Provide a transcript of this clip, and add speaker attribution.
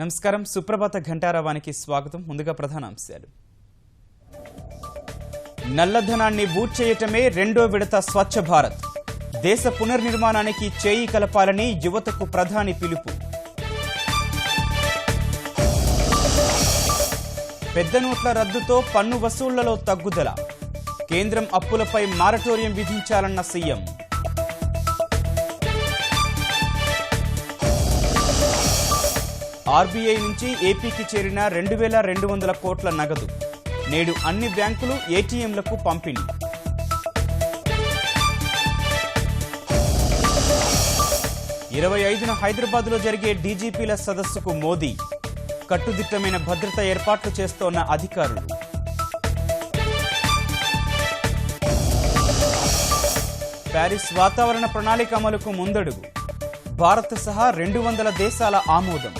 Speaker 1: నమస్కారం సుప్రభాత ఘంటారావానికి స్వాగతం. ముందుగా ప్రధానాంశాలు. నల్లధనాన్ని బూట్ చేయటమే రెండో విడత స్వచ్ఛ భారత్. దేశ పునర్నిర్మాణానికి చేయి కలపాలని యువతకు ప్రధాని పిలుపు. పెద్ద నోట్ల రద్దుతో పన్ను వసూళ్లలో తగ్గుదల. కేంద్రం అప్పులపై మారటోరియం విధించాలన్న సీఎం. ఆర్బీఐ నుంచి ఏపీకి చేరిన 2200 కోట్ల నగదు. నేడు అన్ని బ్యాంకులు ఏటీఎంలకు పంపిణీ. ఇరవై 25న హైదరాబాద్లో జరిగే డీజీపీల సదస్సుకు మోదీ. కట్టుదిట్టమైన భద్రత ఏర్పాట్లు చేస్తోన్న అధికారులు. ప్యారిస్ వాతావరణ ప్రణాళిక అమలుకు ముందడుగు. భారత్ సహా 200 దేశాల ఆమోదం.